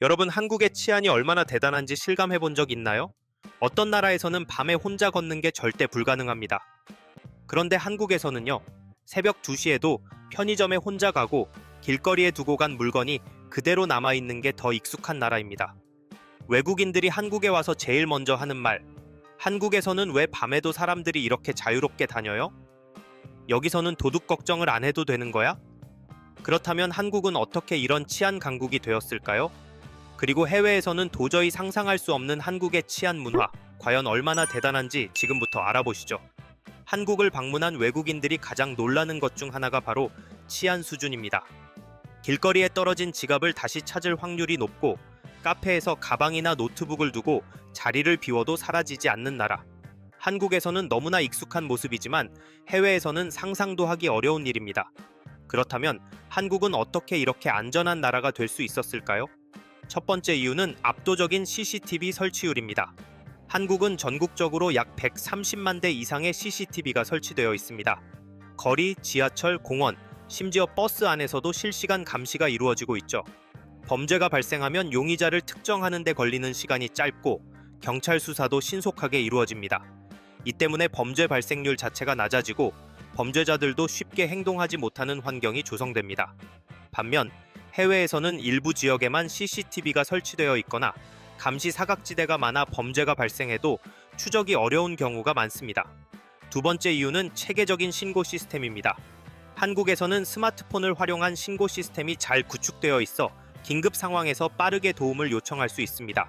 여러분, 한국의 치안이 얼마나 대단한지 실감해 본 적 있나요? 어떤 나라에서는 밤에 혼자 걷는 게 절대 불가능합니다. 그런데 한국에서는요, 새벽 2시에도 편의점에 혼자 가고 길거리에 두고 간 물건이 그대로 남아있는 게 더 익숙한 나라입니다. 외국인들이 한국에 와서 제일 먼저 하는 말, 한국에서는 왜 밤에도 사람들이 이렇게 자유롭게 다녀요? 여기서는 도둑 걱정을 안 해도 되는 거야? 그렇다면 한국은 어떻게 이런 치안 강국이 되었을까요? 그리고 해외에서는 도저히 상상할 수 없는 한국의 치안 문화, 과연 얼마나 대단한지 지금부터 알아보시죠. 한국을 방문한 외국인들이 가장 놀라는 것 중 하나가 바로 치안 수준입니다. 길거리에 떨어진 지갑을 다시 찾을 확률이 높고, 카페에서 가방이나 노트북을 두고 자리를 비워도 사라지지 않는 나라. 한국에서는 너무나 익숙한 모습이지만 해외에서는 상상도 하기 어려운 일입니다. 그렇다면 한국은 어떻게 이렇게 안전한 나라가 될 수 있었을까요? 첫 번째 이유는 압도적인 CCTV 설치율입니다. 한국은 전국적으로 약 130만 대 이상의 CCTV가 설치되어 있습니다. 거리, 지하철, 공원, 심지어 버스 안에서도 실시간 감시가 이루어지고 있죠. 범죄가 발생하면 용의자를 특정하는 데 걸리는 시간이 짧고 경찰 수사도 신속하게 이루어집니다. 이 때문에 범죄 발생률 자체가 낮아지고 범죄자들도 쉽게 행동하지 못하는 환경이 조성됩니다. 반면 해외에서는 일부 지역에만 CCTV가 설치되어 있거나 감시 사각지대가 많아 범죄가 발생해도 추적이 어려운 경우가 많습니다. 두 번째 이유는 체계적인 신고 시스템입니다. 한국에서는 스마트폰을 활용한 신고 시스템이 잘 구축되어 있어 긴급 상황에서 빠르게 도움을 요청할 수 있습니다.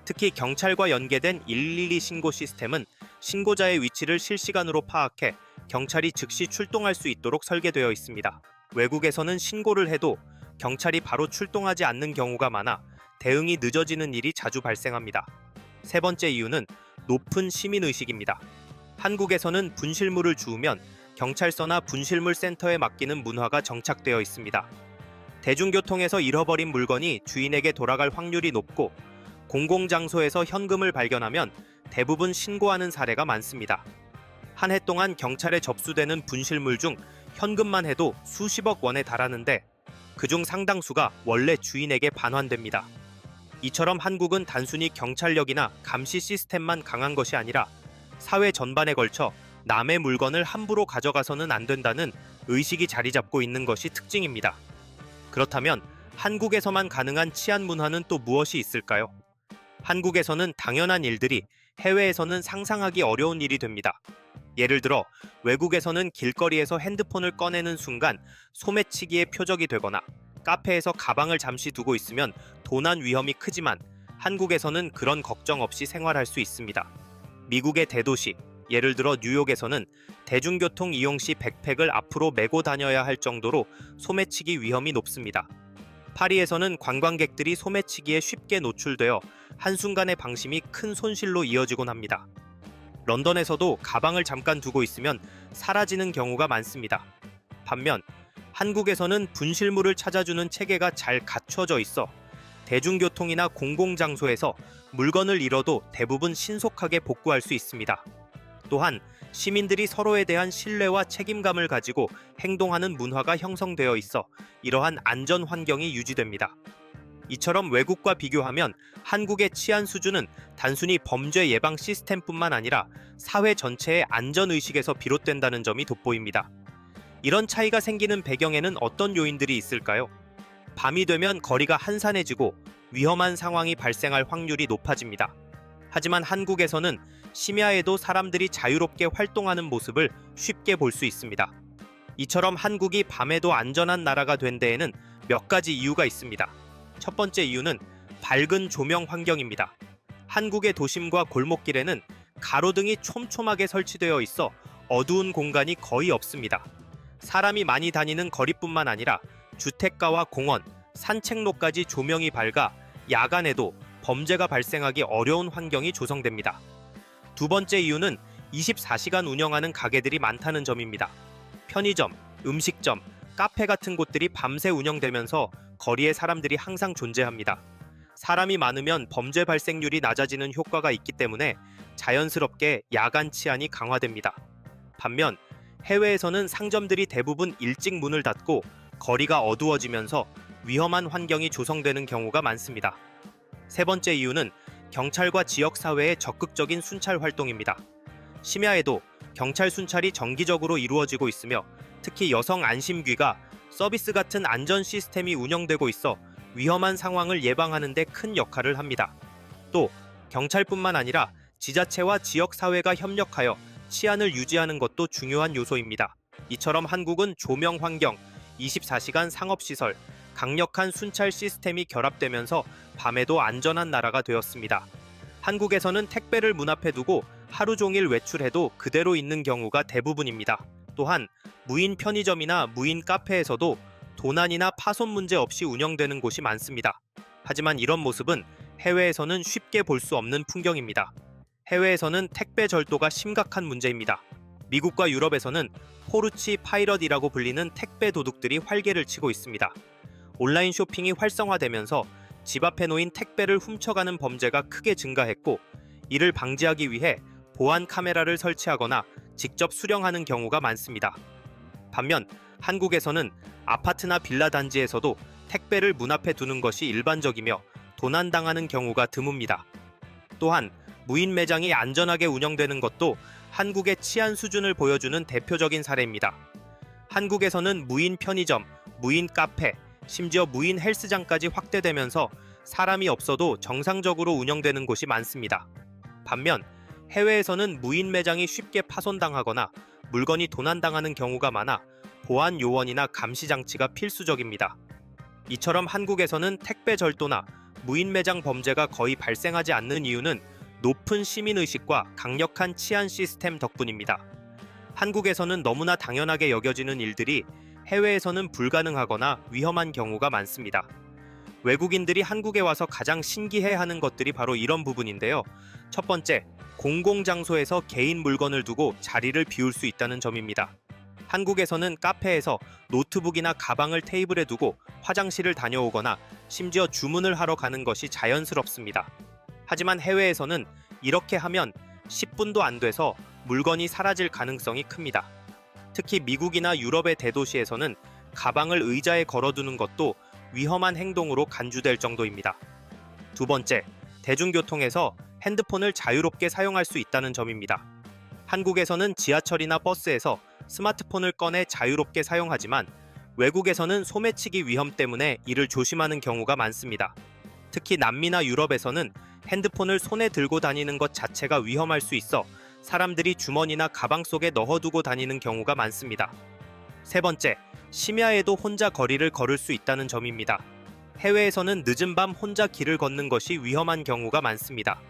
특히 경찰과 연계된 112 신고 시스템은 신고자의 위치를 실시간으로 파악해 경찰이 즉시 출동할 수 있도록 설계되어 있습니다. 외국에서는 신고를 해도 경찰이 바로 출동하지 않는 경우가 많아 대응이 늦어지는 일이 자주 발생합니다. 세 번째 이유는 높은 시민의식입니다. 한국에서는 분실물을 주우면 경찰서나 분실물 센터에 맡기는 문화가 정착되어 있습니다. 대중교통에서 잃어버린 물건이 주인에게 돌아갈 확률이 높고 공공장소에서 현금을 발견하면 대부분 신고하는 사례가 많습니다. 한 해 동안 경찰에 접수되는 분실물 중 현금만 해도 수십억 원에 달하는데 그중 상당수가 원래 주인에게 반환됩니다. 이처럼 한국은 단순히 경찰력이나 감시 시스템만 강한 것이 아니라 사회 전반에 걸쳐 남의 물건을 함부로 가져가서는 안 된다는 의식이 자리 잡고 있는 것이 특징입니다. 그렇다면 한국에서만 가능한 치안 문화는 또 무엇이 있을까요? 한국에서는 당연한 일들이 해외에서는 상상하기 어려운 일이 됩니다. 예를 들어 외국에서는 길거리에서 핸드폰을 꺼내는 순간 소매치기의 표적이 되거나 카페에서 가방을 잠시 두고 있으면 도난 위험이 크지만 한국에서는 그런 걱정 없이 생활할 수 있습니다. 미국의 대도시, 예를 들어 뉴욕에서는 대중교통 이용 시 백팩을 앞으로 메고 다녀야 할 정도로 소매치기 위험이 높습니다. 파리에서는 관광객들이 소매치기에 쉽게 노출되어 한순간의 방심이 큰 손실로 이어지곤 합니다. 런던에서도 가방을 잠깐 두고 있으면 사라지는 경우가 많습니다. 반면 한국에서는 분실물을 찾아주는 체계가 잘 갖춰져 있어 대중교통이나 공공장소에서 물건을 잃어도 대부분 신속하게 복구할 수 있습니다. 또한 시민들이 서로에 대한 신뢰와 책임감을 가지고 행동하는 문화가 형성되어 있어 이러한 안전 환경이 유지됩니다. 이처럼 외국과 비교하면 한국의 치안 수준은 단순히 범죄 예방 시스템뿐만 아니라 사회 전체의 안전의식에서 비롯된다는 점이 돋보입니다. 이런 차이가 생기는 배경에는 어떤 요인들이 있을까요? 밤이 되면 거리가 한산해지고 위험한 상황이 발생할 확률이 높아집니다. 하지만 한국에서는 심야에도 사람들이 자유롭게 활동하는 모습을 쉽게 볼 수 있습니다. 이처럼 한국이 밤에도 안전한 나라가 된 데에는 몇 가지 이유가 있습니다. 첫 번째 이유는 밝은 조명 환경입니다. 한국의 도심과 골목길에는 가로등이 촘촘하게 설치되어 있어 어두운 공간이 거의 없습니다. 사람이 많이 다니는 거리뿐만 아니라 주택가와 공원, 산책로까지 조명이 밝아 야간에도 범죄가 발생하기 어려운 환경이 조성됩니다. 두 번째 이유는 24시간 운영하는 가게들이 많다는 점입니다. 편의점, 음식점, 카페 같은 곳들이 밤새 운영되면서 거리에 사람들이 항상 존재합니다. 사람이 많으면 범죄 발생률이 낮아지는 효과가 있기 때문에 자연스럽게 야간 치안이 강화됩니다. 반면 해외에서는 상점들이 대부분 일찍 문을 닫고 거리가 어두워지면서 위험한 환경이 조성되는 경우가 많습니다. 세 번째 이유는 경찰과 지역사회의 적극적인 순찰 활동입니다. 심야에도 경찰 순찰이 정기적으로 이루어지고 있으며 특히 여성 안심귀가 서비스 같은 안전 시스템이 운영되고 있어 위험한 상황을 예방하는 데 큰 역할을 합니다. 또 경찰뿐만 아니라 지자체와 지역사회가 협력하여 치안을 유지하는 것도 중요한 요소입니다. 이처럼 한국은 조명 환경, 24시간 상업시설, 강력한 순찰 시스템이 결합되면서 밤에도 안전한 나라가 되었습니다. 한국에서는 택배를 문 앞에 두고 하루 종일 외출해도 그대로 있는 경우가 대부분입니다. 또한 무인 편의점이나 무인 카페에서도 도난이나 파손 문제 없이 운영되는 곳이 많습니다. 하지만 이런 모습은 해외에서는 쉽게 볼 수 없는 풍경입니다. 해외에서는 택배 절도가 심각한 문제입니다. 미국과 유럽에서는 포르치 파이럿이라고 불리는 택배 도둑들이 활개를 치고 있습니다. 온라인 쇼핑이 활성화되면서 집 앞에 놓인 택배를 훔쳐가는 범죄가 크게 증가했고, 이를 방지하기 위해 보안 카메라를 설치하거나 직접 수령하는 경우가 많습니다. 반면 한국에서는 아파트나 빌라 단지에서도 택배를 문 앞에 두는 것이 일반적이며 도난당하는 경우가 드뭅니다. 또한 무인 매장이 안전하게 운영되는 것도 한국의 치안 수준을 보여주는 대표적인 사례입니다. 한국에서는 무인 편의점, 무인 카페, 심지어 무인 헬스장까지 확대되면서 사람이 없어도 정상적으로 운영되는 곳이 많습니다. 반면 해외에서는 무인 매장이 쉽게 파손당하거나 물건이 도난당하는 경우가 많아 보안 요원이나 감시 장치가 필수적입니다. 이처럼 한국에서는 택배 절도나 무인 매장 범죄가 거의 발생하지 않는 이유는 높은 시민의식과 강력한 치안 시스템 덕분입니다. 한국에서는 너무나 당연하게 여겨지는 일들이 해외에서는 불가능하거나 위험한 경우가 많습니다. 외국인들이 한국에 와서 가장 신기해하는 것들이 바로 이런 부분인데요. 첫 번째, 공공장소에서 개인 물건을 두고 자리를 비울 수 있다는 점입니다. 한국에서는 카페에서 노트북이나 가방을 테이블에 두고 화장실을 다녀오거나 심지어 주문을 하러 가는 것이 자연스럽습니다. 하지만 해외에서는 이렇게 하면 10분도 안 돼서 물건이 사라질 가능성이 큽니다. 특히 미국이나 유럽의 대도시에서는 가방을 의자에 걸어두는 것도 위험한 행동으로 간주될 정도입니다. 두 번째, 대중교통에서 핸드폰을 자유롭게 사용할 수 있다는 점입니다. 한국에서는 지하철이나 버스에서 스마트폰을 꺼내 자유롭게 사용하지만 외국에서는 소매치기 위험 때문에 이를 조심하는 경우가 많습니다. 특히 남미나 유럽에서는 핸드폰을 손에 들고 다니는 것 자체가 위험할 수 있어 사람들이 주머니나 가방 속에 넣어두고 다니는 경우가 많습니다. 세 번째, 심야에도 혼자 거리를 걸을 수 있다는 점입니다. 해외에서는 늦은 밤 혼자 길을 걷는 것이 위험한 경우가 많습니다.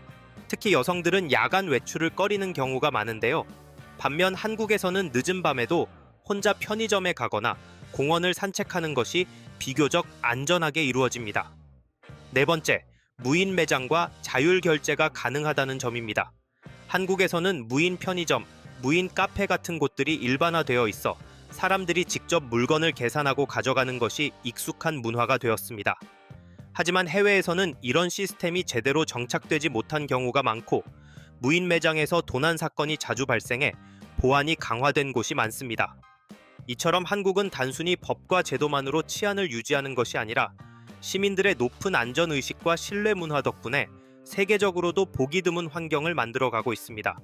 특히 여성들은 야간 외출을 꺼리는 경우가 많은데요. 반면 한국에서는 늦은 밤에도 혼자 편의점에 가거나 공원을 산책하는 것이 비교적 안전하게 이루어집니다. 네 번째, 무인 매장과 자율 결제가 가능하다는 점입니다. 한국에서는 무인 편의점, 무인 카페 같은 곳들이 일반화되어 있어 사람들이 직접 물건을 계산하고 가져가는 것이 익숙한 문화가 되었습니다. 하지만 해외에서는 이런 시스템이 제대로 정착되지 못한 경우가 많고 무인 매장에서 도난 사건이 자주 발생해 보안이 강화된 곳이 많습니다. 이처럼 한국은 단순히 법과 제도만으로 치안을 유지하는 것이 아니라 시민들의 높은 안전의식과 신뢰 문화 덕분에 세계적으로도 보기 드문 환경을 만들어가고 있습니다.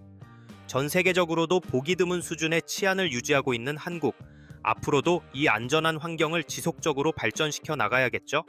전 세계적으로도 보기 드문 수준의 치안을 유지하고 있는 한국, 앞으로도 이 안전한 환경을 지속적으로 발전시켜 나가야겠죠?